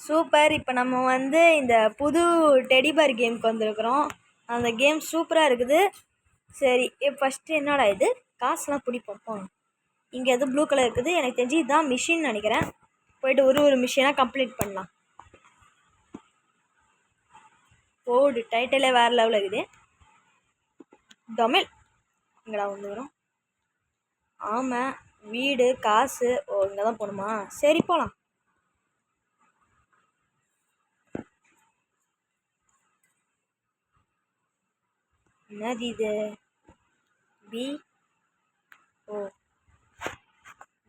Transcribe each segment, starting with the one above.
Super. இப்போ நம்ம வந்து இந்த புது டெடிபேர் கேமுக்கு வந்திருக்கிறோம். அந்த கேம் சூப்பராக இருக்குது. சரி, ஃபஸ்ட்டு என்னடா இது காசுலாம் பிடிப்போம் போங்க. இங்கே எதுவும் ப்ளூ கலர் இருக்குது. எனக்கு தெரிஞ்சு இதுதான் மிஷின் நினைக்கிறேன். போயிட்டு ஒரு மிஷினாக கம்ப்ளீட் பண்ணலாம். போடு டைட்டிலே வேறு லெவலில் இருக்குது. டொமைல் இங்கடா வந்துடும். ஆமாம், வீடு காசு. ஓ, இங்கே தான் போகணுமா? சரி போகலாம். என்னது இது? பி. ஓ,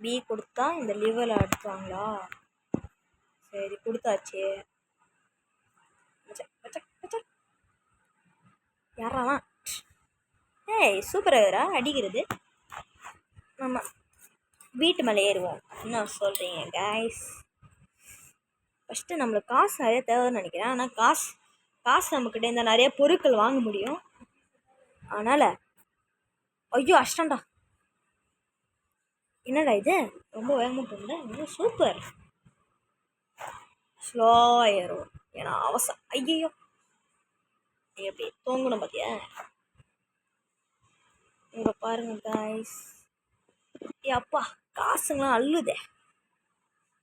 பி கொடுத்தா இந்த லிவரில் அடிப்பாங்களா? சரி, கொடுத்தாச்சு. யாரா? ஏய், சூப்பராக அடிக்கிறது. நம்ம வீட்டு மேலே ஏறுவோம். என்ன சொல்கிறீங்க கைஸ்? ஃபஸ்ட்டு நம்மளுக்கு காசு நிறைய தேவைன்னு நினைக்கிறேன். ஆனால் காசு நம்மக்கிட்ட இருந்தால் நிறைய பொருட்கள் வாங்க முடியும். அதனால் ஐயோ அஷ்டண்டா. என்னடா இது ரொம்ப வேகமாக போகுது. சூப்பர். ஸ்லோ ஏறும் ஏன்னா அவசரம். ஐயோ எப்படி தூங்கணும் பார்த்தியா? இங்கே பாருங்க கைஸ். அப்பா காசுங்களாம் அள்ளுதே.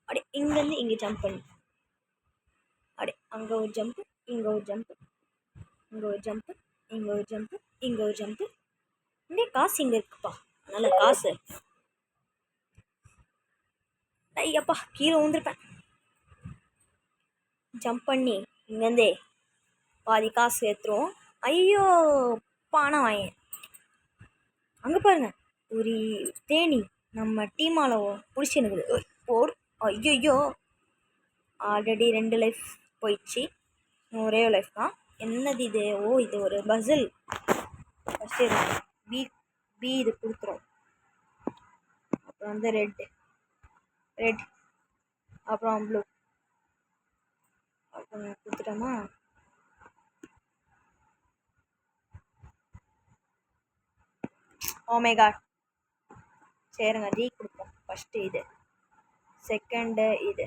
அப்படி இங்கேருந்து இங்கே ஜம்ப் பண்ணி அப்படி அங்கே ஒரு ஜம்ப்பு, இங்கே ஒரு ஜம்ப்பு, இங்கே ஒரு ஜம்ப்பு, இங்கே ஒரு ஜம்ப்பு, இங்கே ஒரு ஜம்ப்பு. இங்கே காசு இங்கே இருக்குப்பா. அதனால் காசு. ஐயப்பா கீழே வந்துருப்பேன். ஜம்ப் பண்ணி இங்கேருந்தே பாதி காசு ஏற்றுருவோம். ஐயோ பானை வாங்க. அங்கே பாருங்க, ஒரு தேனி நம்ம டீமால் பிடிச்சினுக்குது. போடு. ஐயோ ஆல்ரெடி 2 லைஃப் போயிடுச்சு. ஒரே லைஃப் தான். என்னது இது? ஓ, இது ஒரு பசில். ஃபஸ்ட்டு பி இது கொடுத்துரும். அப்புறம் வந்து ரெட், அப்புறம் ப்ளூ. அப்புறம் கொடுத்துட்டோமா? Oh my god. சரிங்க, டி கொடுப்போம். ஃபஸ்ட்டு இது, செகண்டு இது,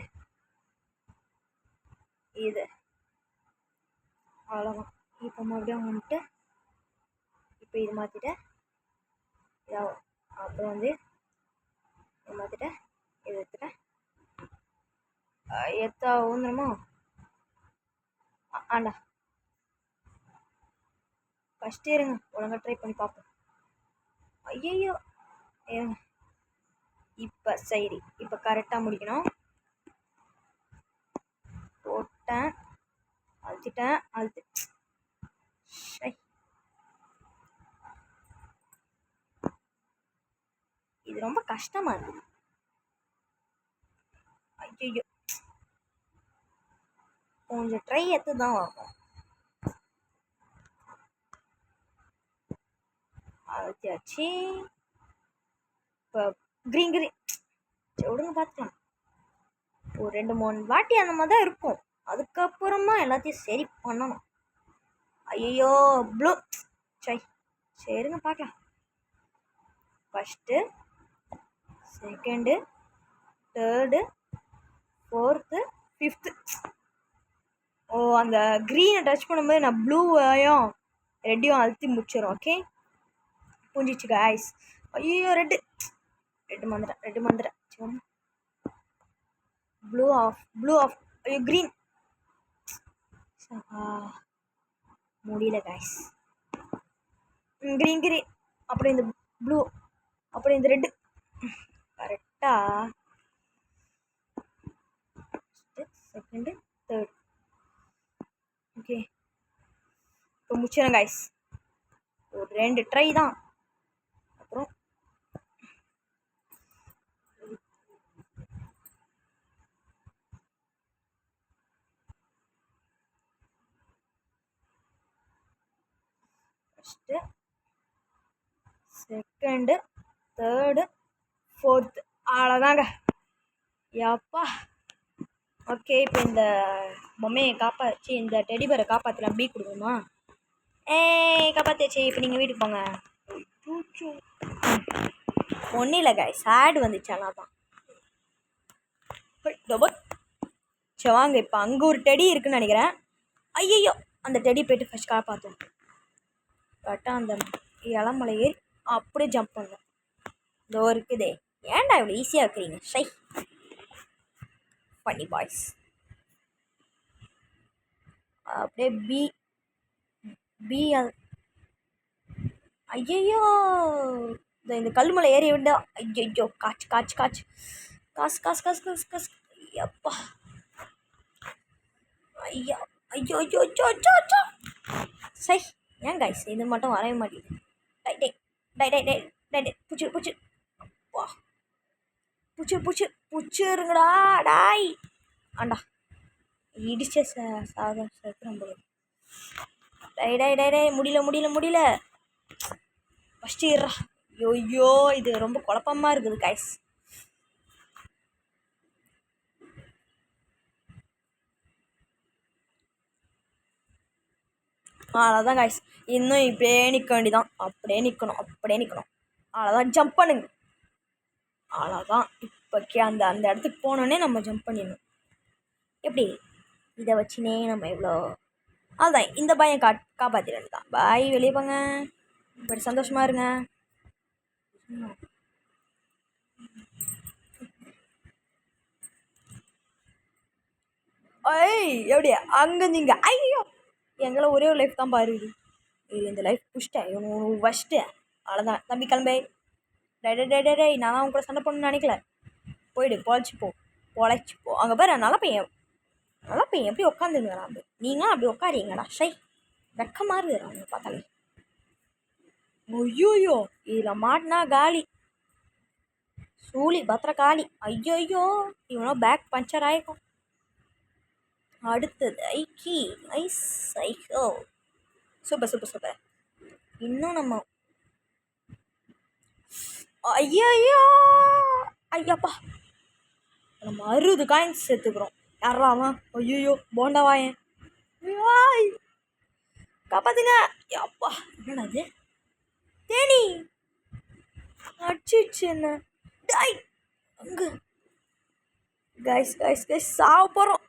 அவ்வளோதான். இப்போ மறுபடியும் வந்துட்டு இப்போ இது மாற்றிட்டேன். அப்புறம் வந்து இது மாற்றிட்டேன். இது எடுத்துட்டேன். எத்தா ஊந்துருமோ? ஆண்டா ஃபஸ்ட்டு இருங்க, ஒழுங்காக ட்ரை பண்ணி பார்ப்போம். ஐயோ இருங்க. இப்போ சரி, இப்போ கரெக்டாக முடிக்கணும். போட்டேன், அழுத்திட்டேன். இது ரொம்ப கஷ்டமாக இருக்கு. ஐயோ கொஞ்சம் ட்ரை எடுத்து தான் வரும். அழுத்தியாச்சு. இப்போ க்ரீன் விடுங்க பார்த்துக்கலாம். ஒரு 2-3 வாட்டி அந்த மாதிரி தான் இருக்கும். அதுக்கப்புறமா எல்லாத்தையும் சரி பண்ணணும். ஐயோ ப்ளூ. சரிங்க பார்க்கலாம். First, second, third, fourth, fifth. Oh, அந்த க்ரீனை டச் பண்ணும்போது நான் ப்ளூவையும் ரெட்டையும் அழுத்தி முடிச்சிடும். ஓகே, புரிஞ்சிச்சு கைஸ். ஐயோ ரெட்டு மந்துட்டேன். Blue off. ஐயோ க்ரீன். முடியல கைஸ். க்ரீன் அப்புறம் இந்த ப்ளூ, அப்புறம் இந்த ரெட்டு. கரெக்டாக செகண்டு, தேர்ட். ஓகே, இப்போ முடிச்சிடறேன் கைஸ். ஒரு 2 ட்ரை தான். அப்புறம் ஃபஸ்ட்டு, செகண்டு, தேர்டு, ஃபோர்த்து. அவ்வளோதாங்க. யாப்பா. ஓகே, இப்போ இந்த பொம்மையை காப்பாற்றி இந்த டெடிபரை காப்பாற்றலாம். பி கொடுக்குமா? காப்பாற்றியாச்சு. இப்போ நீங்கள் வீட்டுக்கு போங்க. ஒன்றும் இல்லை கைஸ், ஆடு வந்துச்சு. ஆனால் தான் சரி வாங்க இப்போ அங்கே ஒரு டெடி இருக்குன்னு நினைக்கிறேன். ஐயையோ அந்த டெடி போய்ட்டு ஃபஸ்ட் காப்பாற்றும். கரெக்டாக அந்த இளமலை ஏறி அப்படியே ஜம்ப் பண்ணணும். இதோ இருக்குதே, ஏன்டா இவ்வளோ ஈஸியாக இருக்கிறீங்க ஷை பண்ணி பாய்ஸ். அப்படியே பி ஐயையோ இந்த கல்மலை ஏறி விட்டா. ஐயோ காச்சு காச்சு காச்சு காசு காசு காசு காசு காசு. அப்பா ஐயா ஐயோ ஐயோ அச்சோ அச்சோ அச்சோ சை. ஏன் கைஸ் இது மட்டும் வரவே மாட்டேங்குது. டை டை டை டை டை டை டை பூச்சி பூச்சி. அப்பா பூச்சி பூச்சி பூச்சிருங்கடா டாய். ஆண்டா இடிச்ச சாதம் சேர்த்து போது. டை டை டை டை முடியல முடியல முடியல ஃபஸ்ட்டு இருறா. ஐயோ இது ரொம்ப குழப்பமாக இருக்குது கைஸ். அவ்வளோதான் கைஸ், இன்னும் இப்படியே நிற்க வேண்டிதான். அப்படியே நிற்கணும் அப்படியே நிற்கணும். அவ்வளோதான் ஜம்ப் பண்ணுங்க. அவ்வளோதான் இப்போக்கே அந்த அந்த இடத்துக்கு போனோடனே நம்ம ஜம்ப் பண்ணிடணும். எப்படி இதை வச்சுனே நம்ம எவ்வளோ அதுதான் இந்த பையன் காப்பாற்றிட்டு தான். பாய் வெளியே போங்க, இப்படி சந்தோஷமாக இருங்க. ஐய் எப்படியா அங்கே நீங்கள் ஐயோ எங்களை ஒரே ஒரு லைஃப் தான் பாரு. இது இந்த லைஃப் புஷ்ட்டேன் இவனு வச்சிட்டேன். அவ்வளோதான் தம்பி கிளம்பே. டே டே டே டே நான் அவங்க கூட சண்டை பண்ணணும்னு நினைக்கல. போயிடு பொழைச்சி போ. அங்கே பாரு நல்ல பையன் எப்படி உட்காந்துருங்கடா. நீங்களும் அப்படி உட்காரீங்கடா ஷை வெக்கமாக இருக்குது அவங்க பார்த்தாலே. ஐயோயோ இதில் மாட்டினா காலி சூழி பத்திர காலி. ஐயோயோ இவனோ பேக் பஞ்சர் ஆகிக்கும். அடுத்தது ஐக்கி ஐஸ் ஐஹோ சூப்பர் சூப்பர் சூப்பர். இன்னும் நம்ம ஐயோ ஐயாப்பா நம்ம 60 காயின்ஸ் சேர்த்துக்கிறோம். யாராமா ஐயோ போண்டாவாயன் காப்பாத்துங்க. அப்பா என்னடா அது தேனி அடிச்சிச்சு என்ன டாய். அங்கே கைஸ் கைஸ் கைஸ் சாவ போகிறோம்.